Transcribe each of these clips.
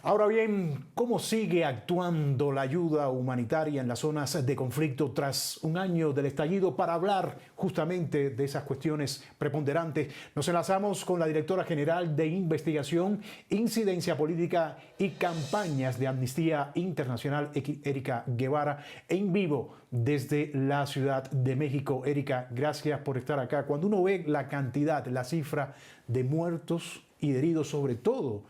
Ahora bien, ¿cómo sigue actuando la ayuda humanitaria en las zonas de conflicto tras un año del estallido? Para hablar justamente de esas cuestiones preponderantes, nos enlazamos con la directora general de Investigación, Incidencia Política y Campañas de Amnistía Internacional, Erika Guevara, en vivo desde la Ciudad de México. Erika, gracias por estar acá. Cuando uno ve la cantidad, la cifra de muertos y de heridos, sobre todo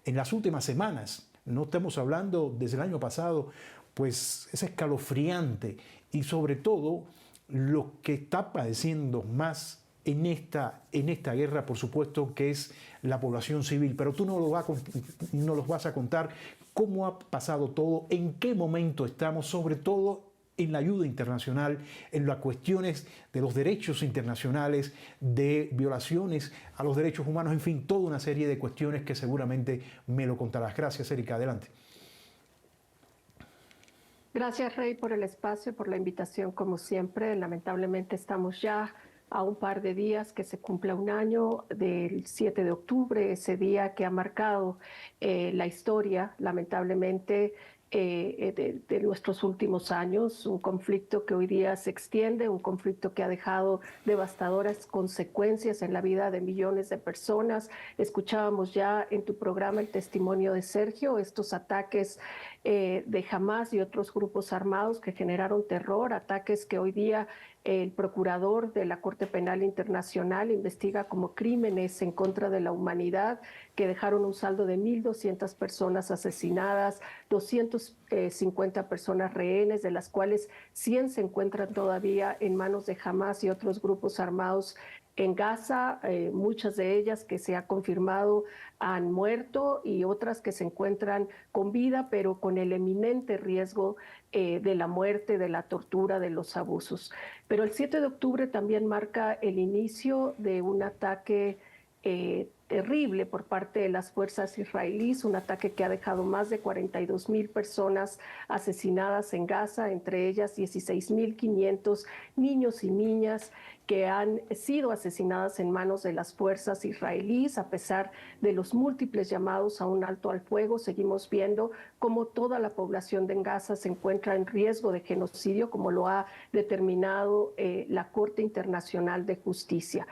en las últimas semanas, no estamos hablando desde el año pasado, pues es escalofriante y sobre todo lo que está padeciendo más en esta guerra, por supuesto, que es la población civil. Pero tú no nos vas a contar cómo ha pasado todo, en qué momento estamos, sobre todo en la ayuda internacional, en las cuestiones de los derechos internacionales, de violaciones a los derechos humanos, en fin, toda una serie de cuestiones que seguramente me lo contarás. Gracias, Erika. Adelante. Gracias, Rey, por el espacio, por la invitación, como siempre. Lamentablemente estamos ya a un par de días que se cumpla un año del 7 de octubre, ese día que ha marcado la historia, lamentablemente, de nuestros últimos años, un conflicto que hoy día se extiende, un conflicto que ha dejado devastadoras consecuencias en la vida de millones de personas. Escuchábamos ya en tu programa el testimonio de Sergio, estos ataques de Hamás y otros grupos armados que generaron terror, ataques que hoy día el procurador de la Corte Penal Internacional investiga como crímenes en contra de la humanidad, que dejaron un saldo de 1.200 personas asesinadas, 250 personas rehenes, de las cuales 100 se encuentran todavía en manos de Hamás y otros grupos armados en Gaza, muchas de ellas que se ha confirmado han muerto y otras que se encuentran con vida, pero con el eminente riesgo de la muerte, de la tortura, de los abusos. Pero el 7 de octubre también marca el inicio de un ataque terrible por parte de las fuerzas israelíes, un ataque que ha dejado más de 42,000 personas asesinadas en Gaza, entre ellas 16,500 niños y niñas que han sido asesinadas en manos de las fuerzas israelíes. A pesar de los múltiples llamados a un alto al fuego, seguimos viendo cómo toda la población de Gaza se encuentra en riesgo de genocidio, como lo ha determinado la Corte Internacional de Justicia.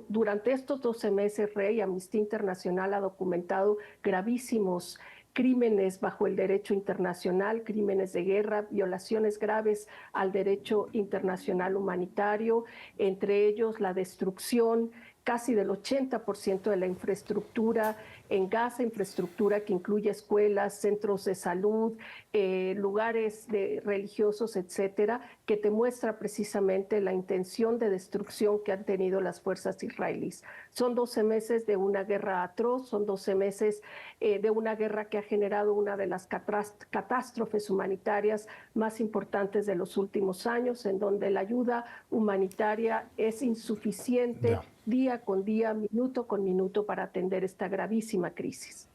Durante estos 12 meses, Rey, Amnistía Internacional ha documentado gravísimos crímenes bajo el derecho internacional, crímenes de guerra, violaciones graves al derecho internacional humanitario, entre ellos la destrucción casi del 80% de la infraestructura en Gaza, infraestructura que incluye escuelas, centros de salud, lugares religiosos, etcétera, que te muestra precisamente la intención de destrucción que han tenido las fuerzas israelíes. Son 12 meses de una guerra atroz, son 12 meses de una guerra que ha generado una de las catástrofes humanitarias más importantes de los últimos años, en donde la ayuda humanitaria es insuficiente día con día, minuto con minuto, para atender esta gravísima crisis.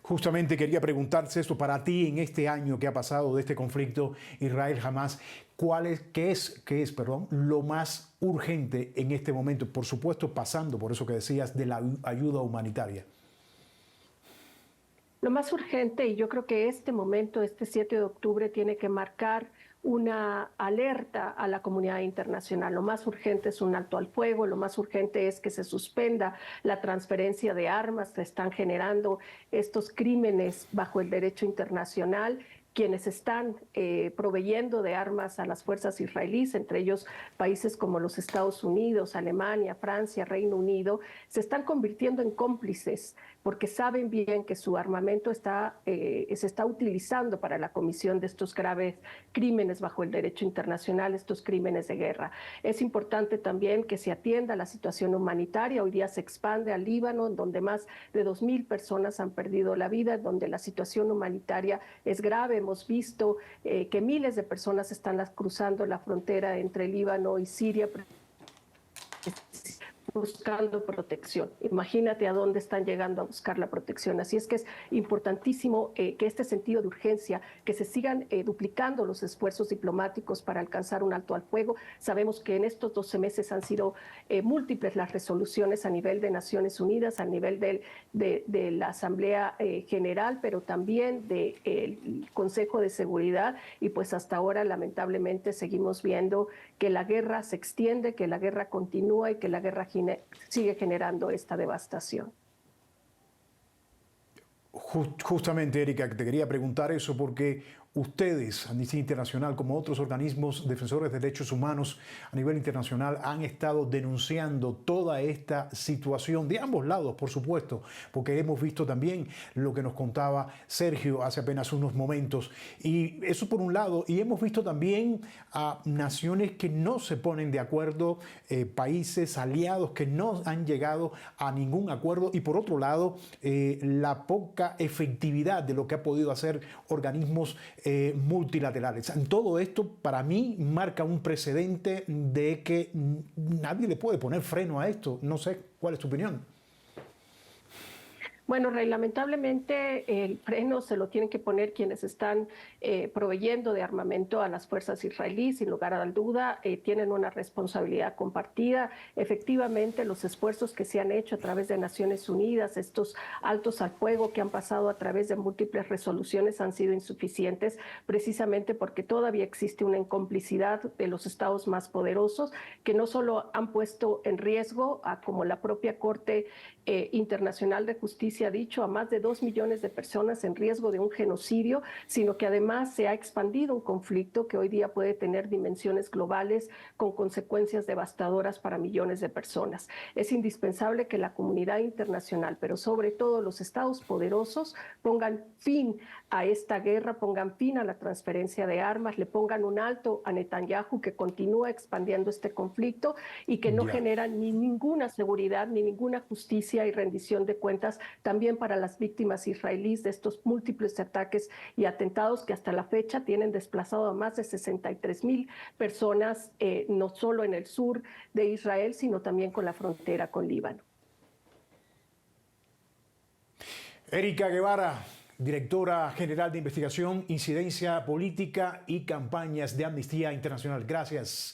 Justamente quería preguntarse esto para ti en este año que ha pasado de este conflicto Israel-Hamás. ¿Qué es lo más urgente en este momento? Por supuesto, pasando por eso que decías de la ayuda humanitaria. Lo más urgente, y yo creo que este momento, este 7 de octubre, tiene que marcar una alerta a la comunidad internacional. Lo más urgente es un alto al fuego, lo más urgente es que se suspenda la transferencia de armas. Se están generando estos crímenes bajo el derecho internacional. Quienes están proveyendo de armas a las fuerzas israelíes, entre ellos países como los Estados Unidos, Alemania, Francia, Reino Unido, se están convirtiendo en cómplices porque saben bien que su armamento se está utilizando para la comisión de estos graves crímenes bajo el derecho internacional, estos crímenes de guerra. Es importante también que se atienda la situación humanitaria. Hoy día se expande al Líbano, en donde más de 2,000 personas han perdido la vida, en donde la situación humanitaria es grave. Hemos visto que miles de personas están cruzando la frontera entre Líbano y Siria buscando protección. Imagínate a dónde están llegando a buscar la protección. Así es que es importantísimo que este sentido de urgencia, que se sigan duplicando los esfuerzos diplomáticos para alcanzar un alto al fuego. Sabemos que en estos 12 meses han sido múltiples las resoluciones a nivel de Naciones Unidas, a nivel de la Asamblea General, pero también del Consejo de Seguridad, y pues hasta ahora lamentablemente seguimos viendo que la guerra se extiende, que la guerra continúa y que la guerra sigue generando esta devastación. Justamente, Erika, te quería preguntar eso porque ustedes, Amnistía Internacional, como otros organismos defensores de derechos humanos a nivel internacional, han estado denunciando toda esta situación de ambos lados, por supuesto, porque hemos visto también lo que nos contaba Sergio hace apenas unos momentos. Y eso por un lado, y hemos visto también a naciones que no se ponen de acuerdo, países aliados que no han llegado a ningún acuerdo, y por otro lado, la poca efectividad de lo que ha podido hacer organismos multilaterales. Todo esto para mí marca un precedente de que nadie le puede poner freno a esto. No sé cuál es tu opinión. Bueno, Rey, lamentablemente el freno se lo tienen que poner quienes están proveyendo de armamento a las fuerzas israelíes, sin lugar a la duda, tienen una responsabilidad compartida. Efectivamente, los esfuerzos que se han hecho a través de Naciones Unidas, estos altos al fuego que han pasado a través de múltiples resoluciones han sido insuficientes, precisamente porque todavía existe una incomplicidad de los estados más poderosos que no solo han puesto en riesgo, como la propia Corte Internacional de Justicia ha dicho, a más de 2 millones de personas en riesgo de un genocidio, sino que además se ha expandido un conflicto que hoy día puede tener dimensiones globales con consecuencias devastadoras para millones de personas. Es indispensable que la comunidad internacional, pero sobre todo los estados poderosos, pongan fin a esta guerra, pongan fin a la transferencia de armas, le pongan un alto a Netanyahu, que continúa expandiendo este conflicto y que no genera ni ninguna seguridad ni ninguna justicia y rendición de cuentas también para las víctimas israelíes de estos múltiples ataques y atentados que hasta la fecha tienen desplazado a más de 63,000 personas, no solo en el sur de Israel, sino también con la frontera con Líbano. Erika Guevara, directora general de investigación, incidencia política y campañas de Amnistía Internacional. Gracias.